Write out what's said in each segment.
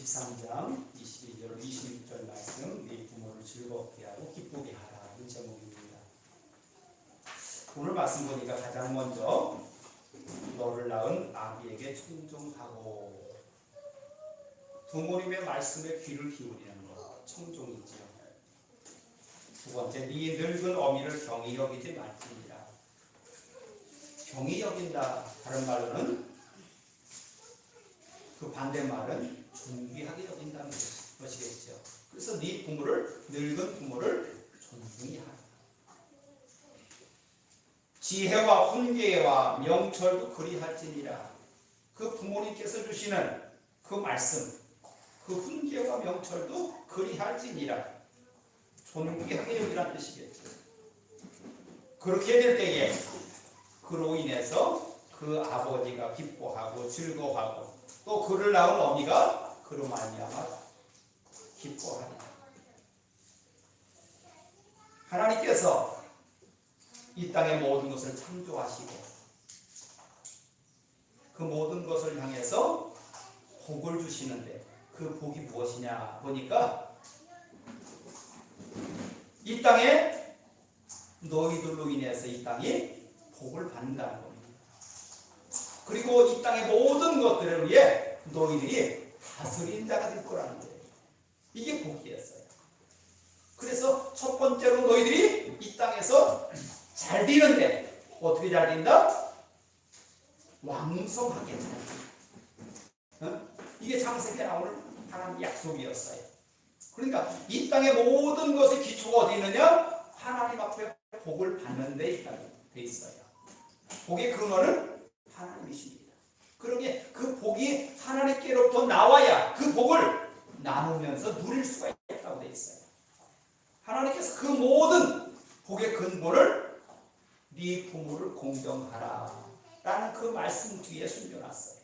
13장 22절 26절 말씀, 네 부모를 즐겁게 하고 기쁘게 하라는 제목입니다. 오늘 말씀 보니까 가장 먼저 너를 낳은 아비에게 청종하고, 부모님의 말씀에 귀를 기울이는 것, 청종이지요. 두 번째, 네 늙은 어미를 경히 여기지 말지니라. 경히 여긴다, 다른 말로는 그 반대말은 존귀하게 여긴다는 것이겠죠. 그래서 네 부모를, 늙은 부모를 존중히 하라. 지혜와 훈계와 명철도 그리할지니라. 그 부모님께서 주시는 그 말씀, 그 훈계와 명철도 그리할지니라. 존귀하게 여기라는 뜻이겠죠. 그렇게 될 때에 그로 인해서 그 아버지가 기뻐하고 즐거워하고, 또 그를 낳은 어미가 그로 말미암아 기뻐하리라. 하나님께서 이 땅의 모든 것을 창조하시고 그 모든 것을 향해서 복을 주시는데, 그 복이 무엇이냐 보니까 이 땅에 너희들로 인해서 이 땅이 복을 받는다는 겁니다. 그리고 이 땅의 모든 것들을 위해 너희들이 다스린 자가 될 거라는 거예요. 이게 복이었어요. 그래서 첫 번째로 너희들이 이 땅에서 잘 되는데, 어떻게 잘 된다? 왕성하게 잘 된다. 이게 창세기에 나오는 하나님의 약속이었어요. 그러니까 이 땅의 모든 것의 기초가 어디 있느냐? 하나님 앞에 복을 받는 데 돼 있어요. 복의 근원은 하나님이십니다. 그러기에 그 복이 하나님께로부터 나와야 그 복을 나누면서 누릴 수가 있다고 돼 있어요. 하나님께서 그 모든 복의 근본을 네 부모를 공경하라 라는 그 말씀 뒤에 숨겨놨어요.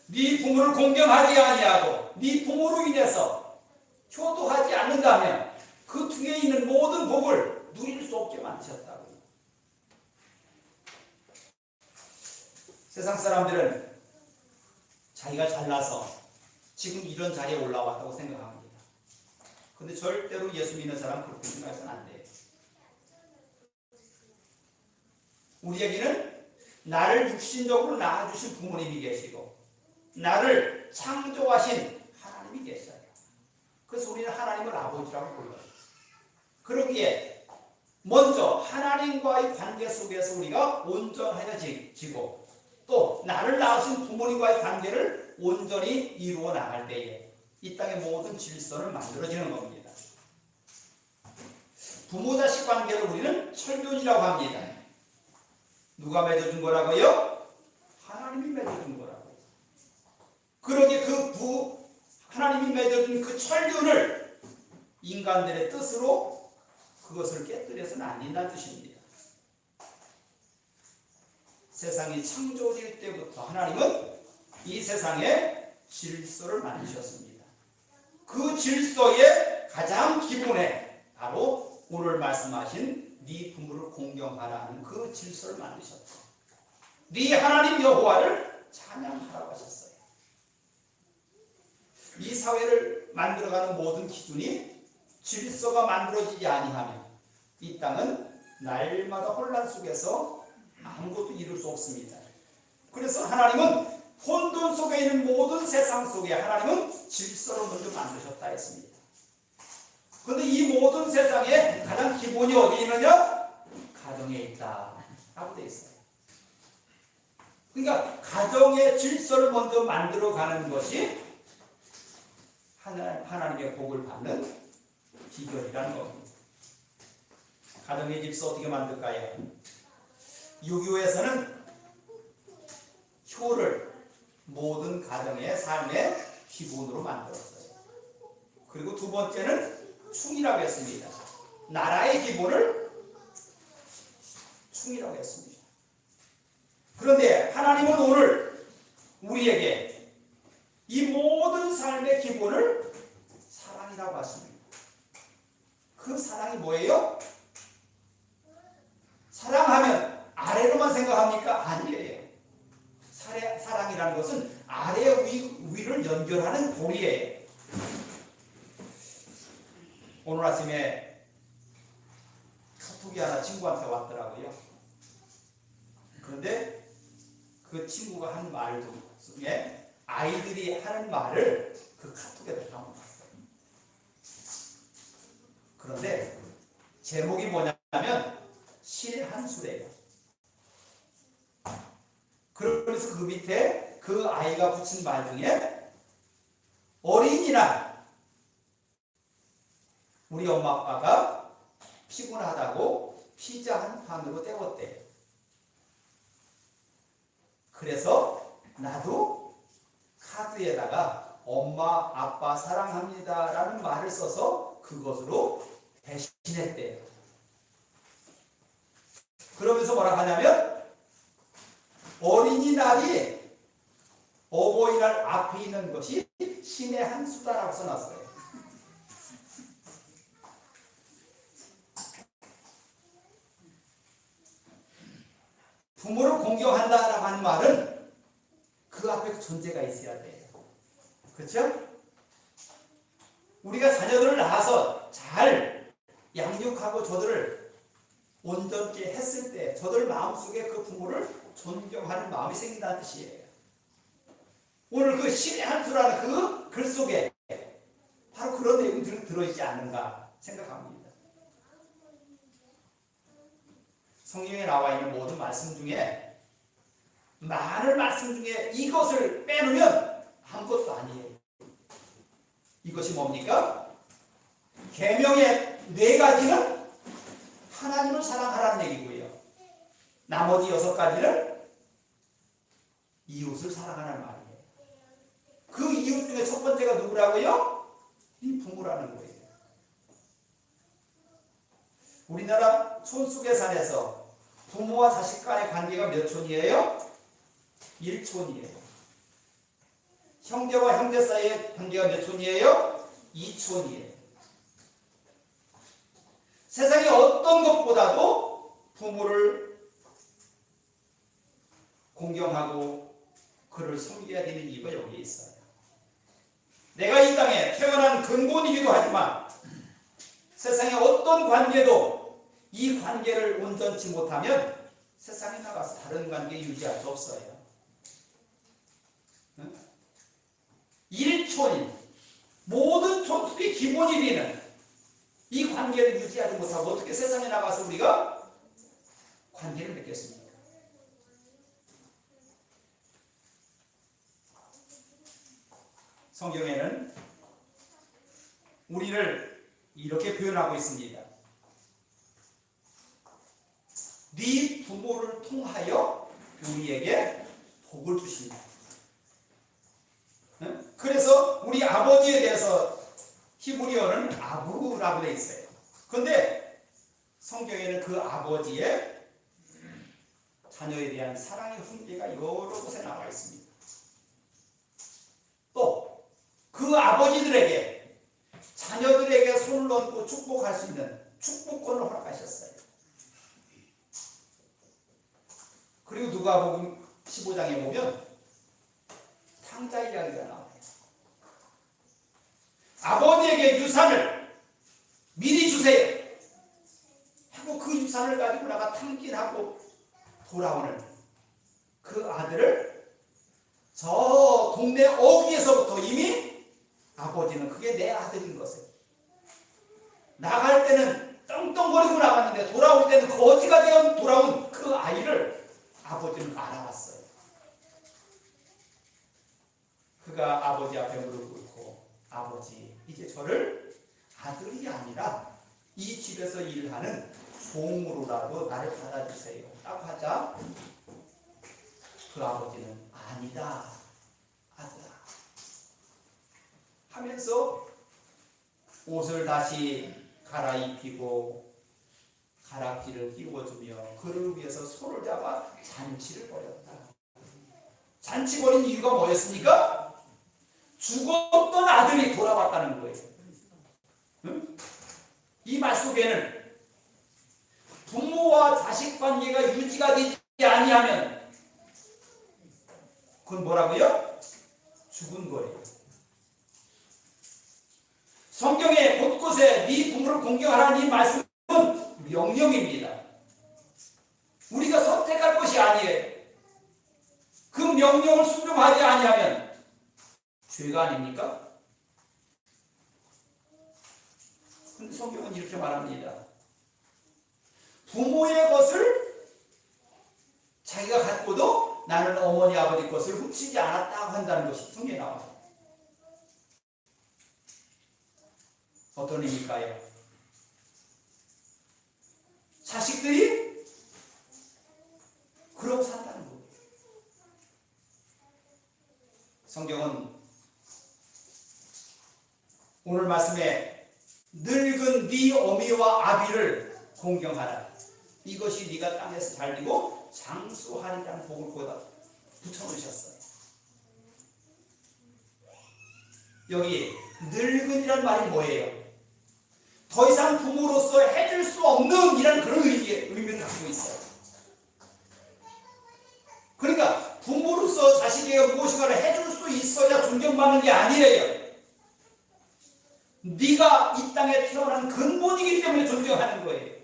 네 부모를 공경하지 아니하고 네 부모로 인해서 효도하지 않는다면 그 뒤에 있는 모든 복을 누릴 수 없게 만드셨다고. 세상 사람들은 자기가 잘나서 지금 이런 자리에 올라왔다고 생각합니다. 그런데 절대로 예수 믿는 사람은 그렇게 생각해서는 안 돼요. 우리에게는 나를 육신적으로 낳아주신 부모님이 계시고 나를 창조하신 하나님이 계셔요. 그래서 우리는 하나님을 아버지라고 불러요. 그러기에 먼저 하나님과의 관계 속에서 우리가 온전하여 지고, 또 나를 낳으신 부모님과의 관계를 온전히 이루어 나갈 때에 이 땅의 모든 질서를 만들어지는 겁니다. 부모 자식 관계를 우리는 철교이라고 합니다. 누가 맺어준 거라고요? 하나님이 맺어준 거라고요. 그러기에 하나님이 맺어준 그 철교를 인간들의 뜻으로 그것을 깨뜨려서는 안 된다는 뜻입니다. 세상이 창조될 때부터 하나님은 이 세상에 질서를 만드셨습니다. 그 질서의 가장 기본에 바로 오늘 말씀하신 네 부모를 공경하라는 그 질서를 만드셨죠. 네 하나님 여호와를 찬양하라고 하셨어요. 이 사회를 만들어가는 모든 기준이 질서가 만들어지지 아니하면 이 땅은 날마다 혼란 속에서 아무것도 이룰 수 없습니다. 그래서 하나님은 혼돈 속에 있는 모든 세상 속에 하나님은 질서를 먼저 만드셨다 했습니다. 그런데 이 모든 세상에 가장 기본이 어디 있느냐? 가정에 있다 라고 되어 있어요. 그러니까 가정의 질서를 먼저 만들어가는 것이 하나님의 복을 받는 비결이라는 겁니다. 가정의 질서 어떻게 만들까요? 유교에서는 효를 모든 가정의 삶의 기본으로 만들었어요. 그리고 두 번째는 충이라고 했습니다. 나라의 기본을 충이라고 했습니다. 그런데 하나님은 오늘 우리에게 이 모든 삶의 기본을 사랑이라고 하십니다. 그 사랑이 뭐예요? 사랑하면 아래로만 생각합니까? 아니에요. 사랑이라는 것은 아래의 위를 연결하는 고리예요. 오늘 아침에 카톡이 하나 친구한테 왔더라고요. 그런데 그 친구가 한 말 중에 아이들이 하는 말을 그 카톡에 담아놨어요. 그런데 제목이 뭐냐면 신의 한 수래요. 그러면서 그 밑에 그 아이가 붙인 말 중에 어린이날 우리 엄마 아빠가 피곤하다고 피자 한 판으로 때웠대요. 그래서 나도 카드에다가 엄마 아빠 사랑합니다 라는 말을 써서 그것으로 대신했대요. 그러면서 뭐라 하냐면 어린이날이 어버이날 앞에 있는 것이 신의 한 수다라고 써놨어요. 부모를 공경한다라고 하는 말은 그 앞에 존재가 있어야 돼요. 그렇죠? 우리가 자녀들을 낳아서 잘 양육하고 저들을 온전케 했을 때 저들 마음속에 그 부모를 존경하는 마음이 생긴다는 뜻이에요. 오늘 그 신의 한 수라는 그 글 속에 바로 그런 내용이 들어있지 않는가 생각합니다. 성경에 나와 있는 모든 말씀 중에 많은 말씀 중에 이것을 빼놓으면 아무것도 아니에요. 이것이 뭡니까? 계명의 4가지는 하나님을 사랑하라는 얘기고요. 나머지 6가지는 이웃을 사랑하라는 말이에요. 그 이웃 중에 첫 번째가 누구라고요? 이 부모라는 거예요. 우리나라 촌수계산에서 부모와 자식 간의 관계가 몇 촌이에요? 1촌이에요. 형제와 형제 사이의 관계가 몇 촌이에요? 2촌이에요. 세상의 어떤 것보다도 부모를 공경하고 그를 섬겨야 되는 이유가 여기에 있어요. 내가 이 땅에 태어난 근본이기도 하지만 세상의 어떤 관계도 이 관계를 온전치 못하면 세상에 나가서 다른 관계 유지할 수 없어요. 1촌인 모든 촌수의 기본이 되는 이 관계를 유지하지 못하고 어떻게 세상에 나가서 우리가 관계를 맺겠습니까? 성경에는 우리를 이렇게 표현하고 있습니다. 네 부모를 통하여 우리에게 복을 주신다. 그래서 우리 아버지에 대해서 히브리어는 아부라고 되어 있어요. 그런데 성경에는 그 아버지의 자녀에 대한 사랑의 훈계가 여러 곳에 나와 있습니다. 또 그 아버지들에게 자녀들에게 손을 얹고 축복할 수 있는 축복권을 허락하셨어요. 그리고 누가복음 15장에 보면 탕자 이야기가 나와요. 아버지에게 유산을 미리 주세요 하고 그 유산을 가지고 나가 탕진하고 돌아오는 그 아들을 저 동네 어귀에서부터 이미 아버지는 그게 내 아들인 것을 나갈 때는 떵떵거리고 나갔는데 돌아올 때는 거지가 되어 돌아온 그 아이를 아버지는 알아왔어요. 그가 아버지 앞에 무릎 꿇고 아버지 이제 저를 아들이 아니라 이 집에서 일하는 종으로라도 나를 받아주세요 라고 하자 그 아버지는 아니다 아들아 하면서 옷을 다시 갈아입히고 가락지를 끼워주며 그를 위해서 손을 잡아 잔치를 벌였다. 잔치 벌인 이유가 뭐였습니까? 죽었던 아들이 돌아왔다는 거예요. 응? 이 말 속에는 부모와 자식 관계가 유지가 되지 아니하면 그건 뭐라고요? 죽은 거예요. 성경에 곳곳에 네 부모를 공경하라는 이 말씀은 명령입니다. 우리가 선택할 것이 아니에요. 그 명령을 순종하지 아니하면 죄가 아닙니까? 근데 성경은 이렇게 말합니다. 부모의 것을 자기가 갖고도 나는 어머니 아버지 것을 훔치지 않았다고 한다는 것이 성경에 나와요. 어떤 의미일까요? 자식들이 그러고 산다는 거예요. 성경은 오늘 말씀에 늙은 네 어미와 아비를 공경하라. 이것이 네가 땅에서 잘되고 장수하리라는 복을 거기다 붙여놓으셨어요. 여기 늙은이란 말이 뭐예요? 더 이상 부모로서 해줄 수 없는 이라는 그런 의미를 갖고 있어요. 그러니까 부모로서 자식에게 무엇인가를 해줄 수 있어야 존경받는 게 아니에요. 네가 이 땅에 태어난 근본이기 때문에 존경하는 거예요.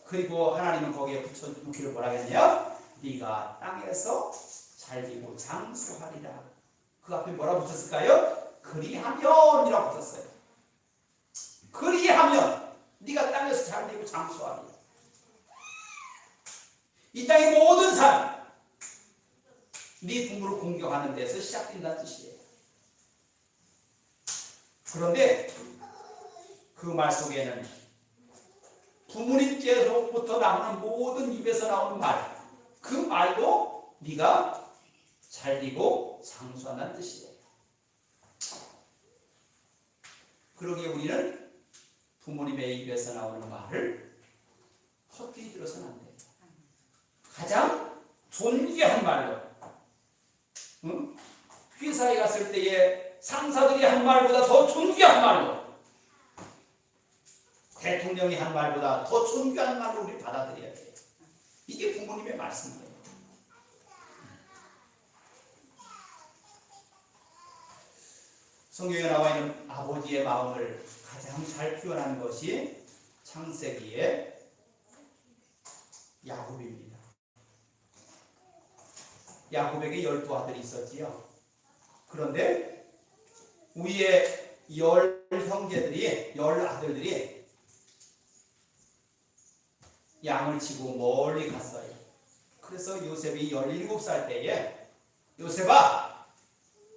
그리고 하나님은 거기에 붙여놓기를 뭐라 했냐? 네가 땅에서 잘되고 장수하리라. 그 앞에 뭐라 붙였을까요? 그리하면이라고 붙였어요. 그리하면 네가 땅에서 잘되고 장수하리라. 이 땅의 모든 삶, 네 부모를 공경하는 데서 시작된다는 뜻이에요. 그런데 그 말 속에는 부모님께로부터 나오는 모든 입에서 나오는 말, 그 말도 네가 잘되고 장수한다는 뜻이에요. 그러기에 우리는 부모님의 입에서 나오는 말을 헛되이 들어서는 안 돼요. 가장 존귀한 말로, 회사에 갔을 때에 상사들이 한 말보다 더 존귀한 말로, 대통령이 한 말보다 더 존귀한 말로 우리 받아들여야 돼요. 이게 부모님의 말씀이에요. 성경에 나와 있는 아버지의 마음을 가장 잘 표현한 것이 창세기의 야곱입니다. 야곱에게 12아들이 있었지요. 그런데 위에 10형제들이, 10아들들이 양을 치고 멀리 갔어요. 그래서 요셉이 17살 때에 요셉아,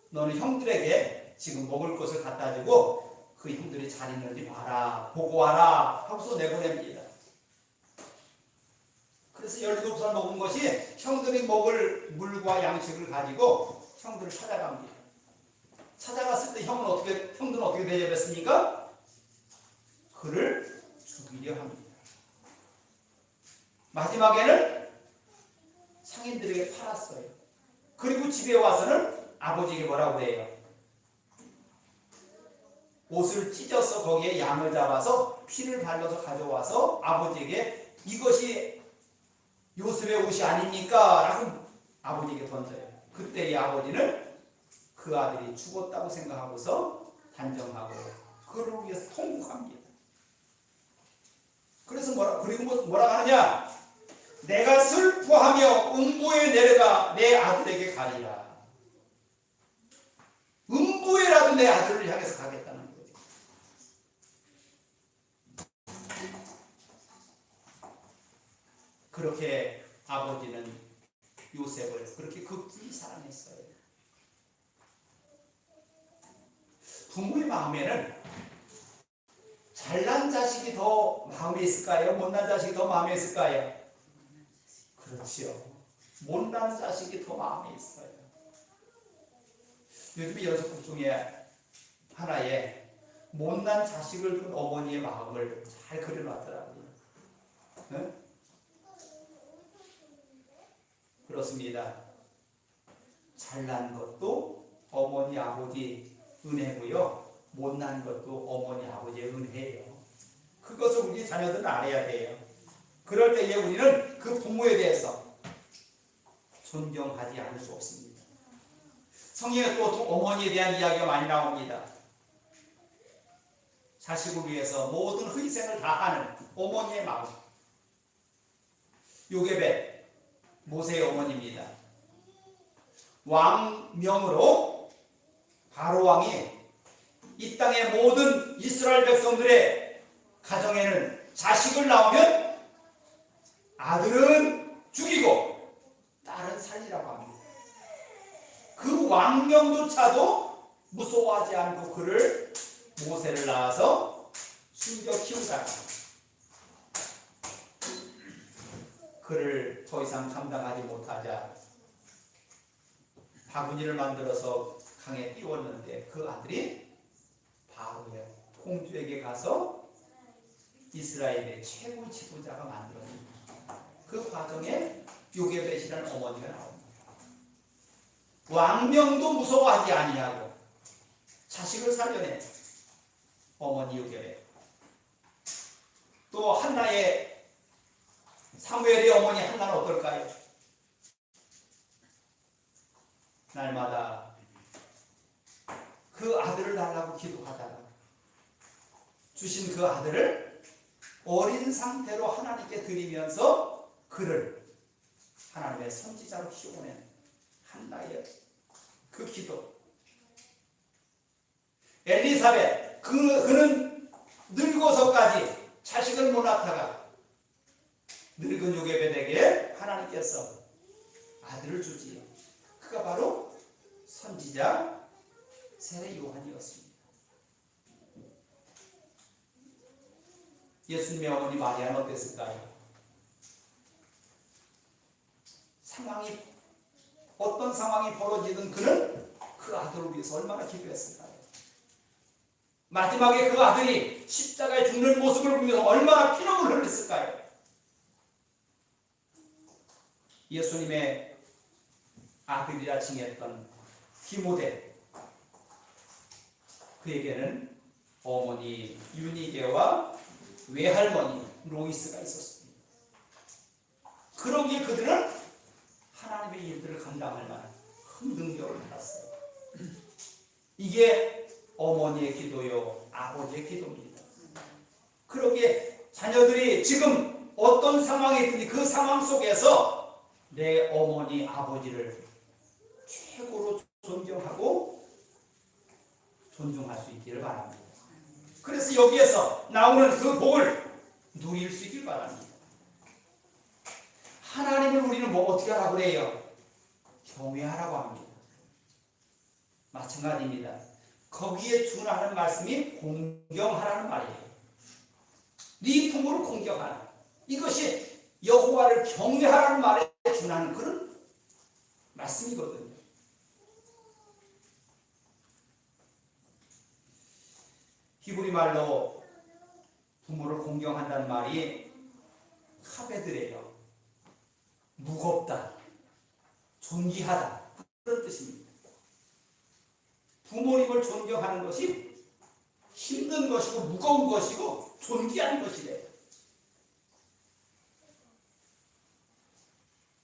너는 형들에게 지금 먹을 것을 갖다 주고 그 형들이 잘 있는지 봐라, 보고 와라 하고서 내보냅니다. 그래서 17살 먹은 것이 형들이 먹을 물과 양식을 가지고 형들을 찾아갑니다. 찾아갔을 때 형들은 어떻게 대접했습니까? 그를 죽이려 합니다. 마지막에는 상인들에게 팔았어요. 그리고 집에 와서는 아버지에게 뭐라고 해요? 옷을 찢어서 거기에 양을 잡아서 피를 발라서 가져와서 아버지에게 이것이 요셉의 옷이 아닙니까? 라고 아버지에게 던져요. 그때 이 아버지는 그 아들이 죽었다고 생각하고서 단정하고 그를 위해서 통곡합니다. 그래서 뭐라 하느냐? 내가 슬퍼하며 음부에 내려가 내 아들에게 가리라. 음부에라도 내 아들을 향해서 가겠다는 거예요. 그렇게 아버지는 요셉을 그렇게 극진히 사랑했어요. 부모의 마음에는 잘난 자식이 더 마음에 있을까요? 못난 자식이 더 마음에 있을까요? 그렇지요. 못난 자식이 더 마음에 있어요. 요즘에 연속극 중에 하나에 못난 자식을 둔 어머니의 마음을 잘 그려놨더라고요. 네? 그렇습니다. 잘난 것도 어머니 아버지 은혜고요. 못난 것도 어머니 아버지의 은혜예요. 그것을 우리 자녀들은 알아야 돼요. 그럴 때에 우리는 그 부모에 대해서 존경하지 않을 수 없습니다. 성경에 또 어머니에 대한 이야기가 많이 나옵니다. 자식을 위해서 모든 희생을 다하는 어머니의 마음. 요게벳, 모세의 어머니입니다. 왕명으로 바로 왕이 이 땅의 모든 이스라엘 백성들의 가정에는 자식을 낳으면 아들은 죽이고 딸은 살리라고 합니다. 그 왕명조차도 무서워하지 않고 그를 모세를 낳아서 숨겨 키우다가 그를 더 이상 감당하지 못하자 바구니를 만들어서 강에 띄웠는데 그 아들이 바로의 공주에게 가서 이스라엘의 최고 지도자가 만들어집니다. 그 과정에 요게벳이라는 어머니가 나옵니다. 왕명도 무서워하지 아니하고 자식을 살려낸 어머니 요게벳. 또 한나의 사무엘의 어머니 한나는 어떨까요? 날마다 그 아들을 달라고 기도하다가 주신 그 아들을 어린 상태로 하나님께 드리면서 그를 하나님의 선지자로 키워낸 한나의 그 기도. 엘리사벳, 그는 늙어서까지 자식을 못 낳다가 늙은 요게벳에게 하나님께서 아들을 주지요. 그가 바로 선지자 세례 요한이었습니다. 예수님의 어머니 마리아는 어땠을까요? 어떤 상황이 벌어지든 그는 그 아들을 위해서 얼마나 기도했을까요? 마지막에 그 아들이 십자가에 죽는 모습을 보면서 얼마나 피눈물을 흘렸을까요? 예수님의 아들이라 칭했던 디모데, 그에게는 어머니 유니게와 외할머니 로이스가 있었습니다. 그러기에 그들은 하나님의 일들을 감당할 만한 큰 능력을 받았어요. 이게 어머니의 기도요, 아버지의 기도입니다. 그러기에 자녀들이 지금 어떤 상황이 있든지 그 상황 속에서 내 어머니, 아버지를 최고로 존경하고 존중할 수 있기를 바랍니다. 그래서 여기에서 나오는 그 복을 누릴 수 있길 바랍니다. 하나님을 우리는 어떻게 하라고 그래요? 경외하라고 합니다. 마찬가지입니다. 거기에 준하는 말씀이 공경하라는 말이에요. 네 품으로 공경하라. 이것이 여호와를 경외하라는 말에 준하는 그런 말씀이거든요. 히브리 말로 부모를 공경한다는 말이 카베드래요. 무겁다, 존귀하다, 그런 뜻입니다. 부모님을 존경하는 것이 힘든 것이고 무거운 것이고 존귀한 것이래요.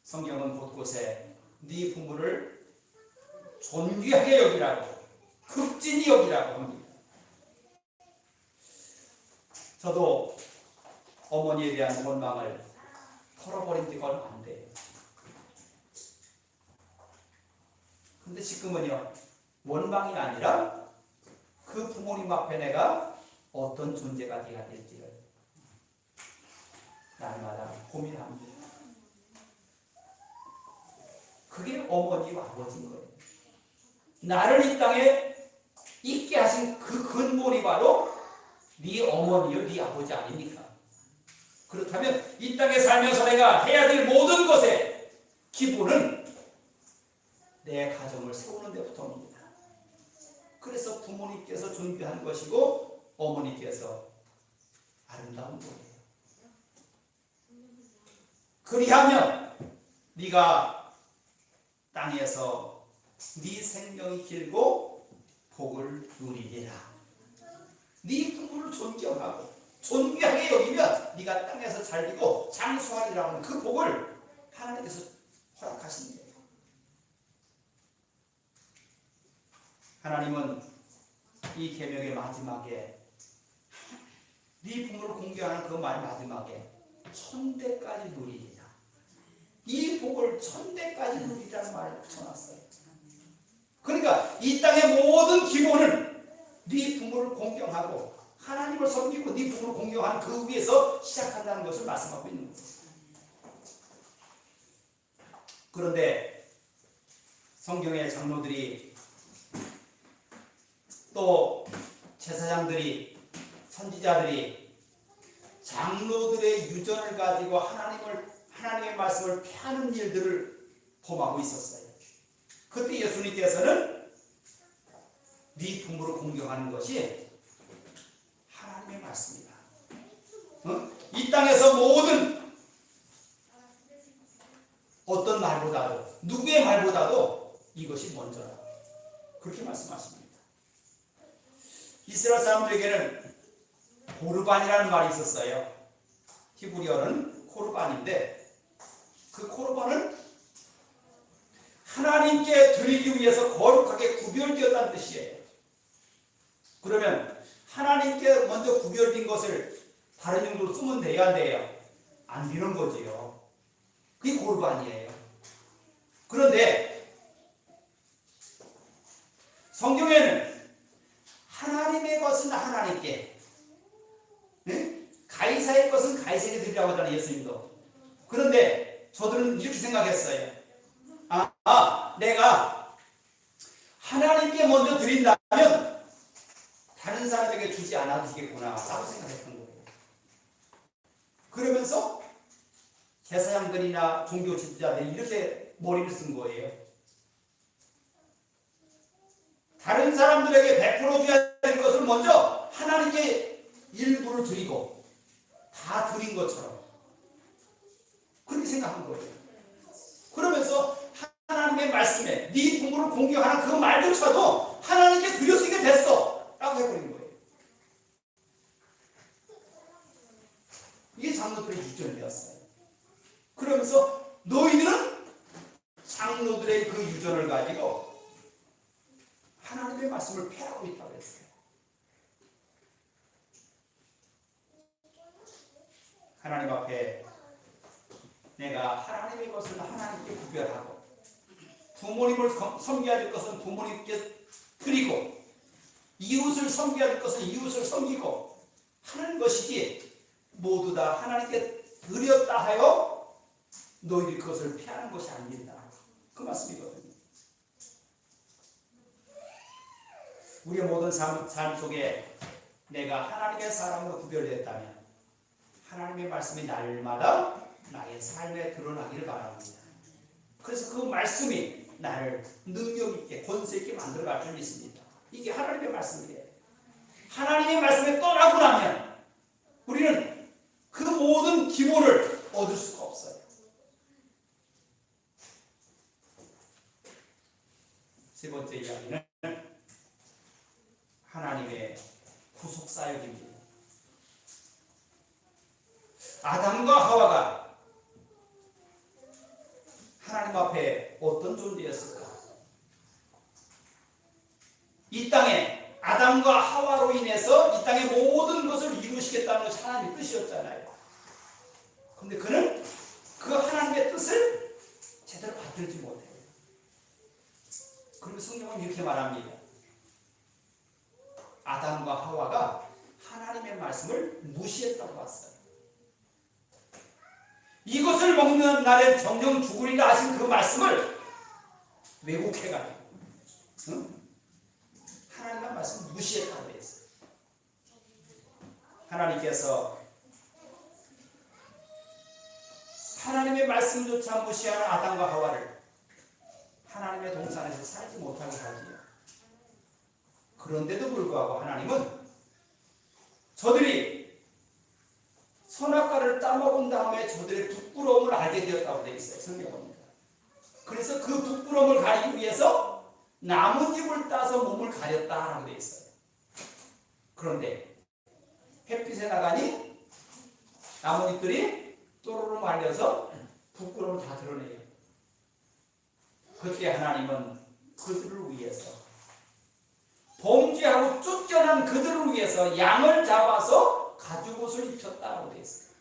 성경은 곳곳에 네 부모를 존귀하게 여기라고, 극진히 여기라고 합니다. 저도 어머니에 대한 원망을 털어버린 지가 얼마 안 돼요. 근데 지금은요, 원망이 아니라 그 부모님 앞에 내가 어떤 존재가 되어야 될지를 날마다 고민합니다. 그게 어머니와 아버지인 거예요. 나를 이 땅에 있게 하신 그 근본이 바로 네 어머니요, 네 아버지 아닙니까? 그렇다면 이 땅에 살면서 내가 해야 될 모든 것의 기본은 내 가정을 세우는 데부터입니다. 그래서 부모님께서 존귀한 것이고 어머니께서 아름다운 거예요. 그리하면 네가 땅에서 네 생명이 길고 복을 누리리라. 네 부모를 존경하고 존귀하게 여기면 네가 땅에서 잘되고 장수하리라는 그 복을 하나님께서 허락하신 거예요. 하나님은 이 계명의 마지막에 네 부모를 공경하는 그 말 마지막에 천대까지 누리리라. 이 복을 천대까지 누리라는 말을 붙여놨어요. 그러니까 이 땅의 모든 기본은 네 부모를 공경하고 하나님을 섬기고 네 부모를 공경하는 그 위에서 시작한다는 것을 말씀하고 있는 거예요. 그런데 성경의 장로들이 또 제사장들이 선지자들이 장로들의 유전을 가지고 하나님의 말씀을 폐하는 일들을 범하고 있었어요. 그때 예수님께서는 네 부모를 공경하는 것이 하나님의 말씀이다. 이 땅에서 모든 어떤 말보다도 누구의 말보다도 이것이 먼저라. 그렇게 말씀하십니다. 이스라엘 사람들에게는 고르반이라는 말이 있었어요. 히브리어는 코르반인데 그 코르반은 하나님께 드리기 위해서 거룩하게 구별되었다는 뜻이에요. 그러면 하나님께 먼저 구별된 것을 다른 용도로 쓰면 돼야 안 돼요? 안 되는 거지요. 그게 고르반이에요. 그런데 성경에는 하나님의 것은 하나님께, 가이사의 것은 가이사에게 드리라고 하잖아요, 예수님도. 그런데 저들은 이렇게 생각했어요. 내가 하나님께 먼저 드린다면 다른 사람에게 주지 않아도 되겠구나 라고 생각했던 거예요. 그러면서 제사장들이나 종교 지도자들이 이렇게 머리를 쓴 거예요. 다른 사람들에게 100% 줘야 될 것을 먼저 하나님께 일부를 드리고 다 드린 것처럼 그렇게 생각한 거예요. 그러면서 하나님의 말씀에 네 부모를 공경하는 그 말조차도 하나님께 드렸으니까 됐어 라고 해버린 거예요. 이게 장로들의 유전이었어요. 그러면서 너희들은 장로들의 그 유전을 가지고 하나님의 말씀을 폐하고 있다고 했어요. 하나님 앞에 내가 하나님의 것을 하나님께 구별하고 부모님을 섬겨야 될 것은 부모님께 드리고 이웃을 섬겨야 될 것은 이웃을 섬기고 하는 것이지 모두 다 하나님께 드렸다 하여 너희들이 그것을 피하는 것이 아닙니다. 그 말씀이거든요. 우리의 모든 삶 속에 내가 하나님의 사람으로 구별됐다면 하나님의 말씀이 날마다 나의 삶에 드러나기를 바랍니다. 그래서 그 말씀이 나를 능력있게 권세있게 만들어갈 줄 믿습니다. 이게 하나님의 말씀이에요. 하나님의 말씀에 떠나고 나면 우리는 그 모든 기본을 얻을 수가 없어요. 세 번째 이야기는 하나님의 구속사역입니다. 아담과 하와가 하나님 앞에 어떤 존재였을까? 이 땅에 아담과 하와로 인해서 이 땅의 모든 것을 이루시겠다는 것이 하나님의 뜻이었잖아요. 그런데 그는 그 하나님의 뜻을 제대로 받들지 못해요. 그리고 성경은 이렇게 말합니다. 아담과 하와가 하나님의 말씀을 무시했다고 봤어요. 이것을 먹는 날에 정령 죽으리라 하신 그 말씀을 왜곡해가지고 하나님의 말씀을 무시했다고 했어요. 하나님께서 하나님의 말씀조차 무시하는 아담과 하와를 하나님의 동산에서 살지 못하게 하지요. 그런데도 불구하고 하나님은 저들이 선악과를 따먹은 다음에 저들의 부끄러움을 알게 되었다고 되어 있어요. 성경입니다. 그래서 그 부끄러움을 가리기 위해서 나뭇잎을 따서 몸을 가렸다라고 되어 있어요. 그런데 햇빛에 나가니 나뭇잎들이 또르르 말려서 부끄러움을 다 드러내요. 그때 하나님은 그들을 위해서 범죄하고 쫓겨난 그들을 위해서 양을 잡아서 가죽옷을 입혔다고 되어 있어요.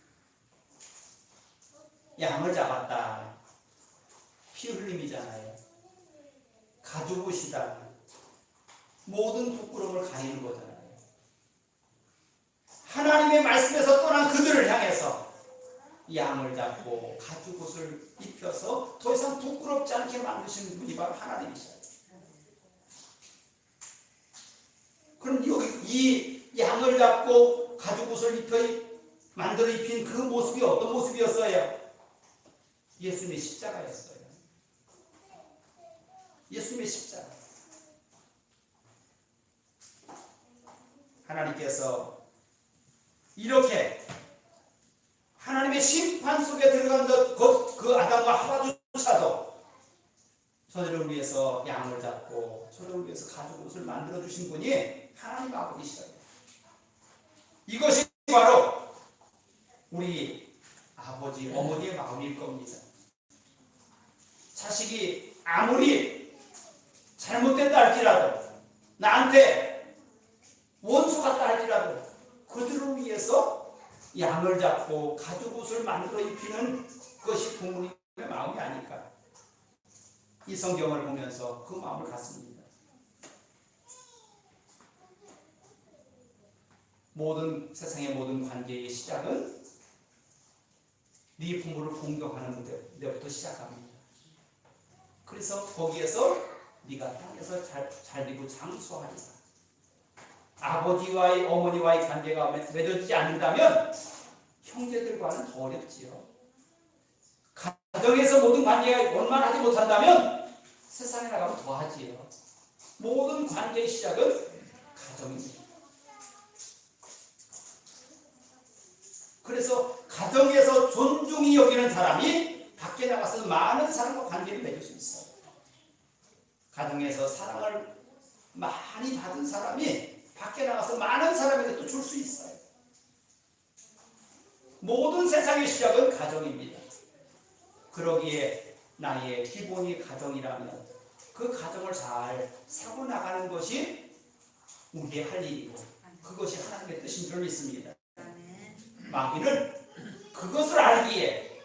양을 잡았다. 피 흘림이잖아요. 가죽옷이다. 모든 부끄러움을 가리는 거잖아요. 하나님의 말씀에서 떠난 그들을 향해서 양을 잡고 가죽옷을 입혀서 더 이상 부끄럽지 않게 만드시는 분이 바로 하나님이시죠. 그럼 이 양을 잡고 가죽옷을 만들어 입힌 그 모습이 어떤 모습이었어요? 예수님의 십자가였어요. 예수님의 십자가. 하나님께서 이렇게 하나님의 심판 속에 들어간 그 아담과 하와조차도 저들을 위해서 양을 잡고 저들을 위해서 가죽옷을 만들어 주신 분이 하나님 아버지시다. 이것이 바로 우리 아버지, 어머니의 마음일 겁니다. 자식이 아무리 잘못됐다 할지라도, 나한테 원수 같다 할지라도 그들을 위해서 양을 잡고 가죽옷을 만들어 입히는 것이 부모님의 마음이 아닐까. 이 성경을 보면서 그 마음을 갖습니다. 세상의 모든 관계의 시작은 네 부모를 공경하는 데부터 시작합니다. 그래서 거기에서 네가 땅에서 잘되고 장수하리라. 아버지와의 어머니와의 관계가 맺어지지 않는다면 형제들과는 더 어렵지요. 가정에서 모든 관계가 원만하지 못한다면 세상에 나가면 더 하지요. 모든 관계의 시작은 가정입니다. 그래서 가정에서 존중이 여기는 사람이 밖에 나가서 많은 사람과 관계를 맺을 수 있어요. 가정에서 사랑을 많이 받은 사람이 밖에 나가서 많은 사람에게 또 줄 수 있어요. 모든 세상의 시작은 가정입니다. 그러기에 나의 기본이 가정이라면 그 가정을 잘 사고 나가는 것이 우리의 할 일이고 그것이 하나님의 뜻인 줄 믿습니다. 마귀는 그것을 알기에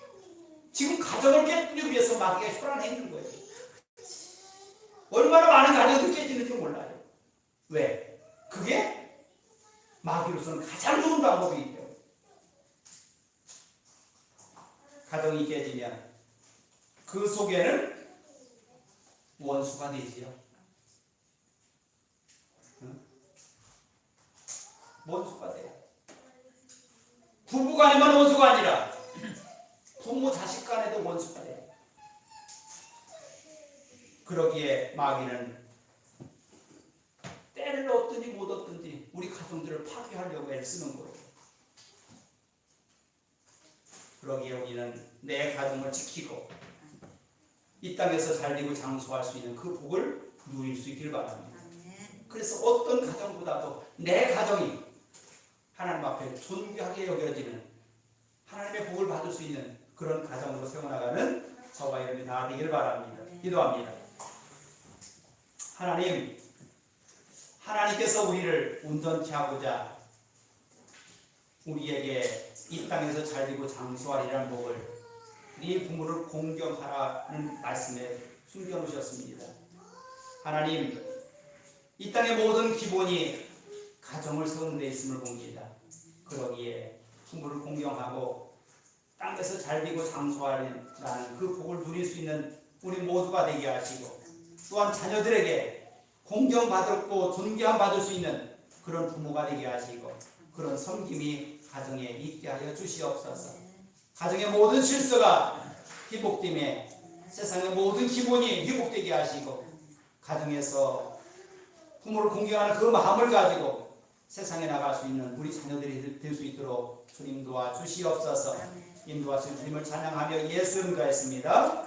지금 가정을 깨뜨리기 위해서 마귀가 혈안해 있는 거예요. 얼마나 많은 가정이 깨지는지 몰라요. 왜? 그게 마귀로서는 가장 좋은 방법이기 때문에. 가정이 깨지면 그 속에는 원수가 되지요. 원수가 돼요. 부부 간에만 원수가 아니라 부모 자식 간에도 원수가 돼요. 그러기에 마귀는 때를 얻든지 못 얻든지 우리 가정들을 파괴하려고 애쓰는 거예요. 그러기에 우리는 내 가정을 지키고 이 땅에서 잘되고 장수할 수 있는 그 복을 누릴 수 있길 바랍니다. 그래서 어떤 가정보다도 내 가정이 하나님 앞에 존귀하게 여겨지는 하나님의 복을 받을 수 있는 그런 가정으로 세워나가는 저와 여러분이 다 되길 바랍니다. 기도합니다. 하나님께서 우리를 온전케 하고자 우리에게 이 땅에서 잘되고 장수하리라는 복을 네 부모를 공경하라는 말씀에 숨겨놓으셨습니다. 하나님, 이 땅의 모든 기본이 가정을 세우는 데 있음을 봅니다. 그러기에 부모를 공경하고 땅에서 잘되고 장수하라는 그 복을 누릴 수 있는 우리 모두가 되게 하시고 또한 자녀들에게 공경받고 존경함 받을 수 있는 그런 부모가 되게 하시고 그런 섬김이 가정에 있게 하여 주시옵소서. 가정의 모든 질서가 회복됨에 세상의 모든 기본이 회복되게 하시고 가정에서 부모를 공경하는 그 마음을 가지고 세상에 나갈 수 있는 우리 자녀들이 될 수 있도록 주님 도와주시옵소서. 인도하신 주님을 찬양하며 예수 이름으로 가겠습니다.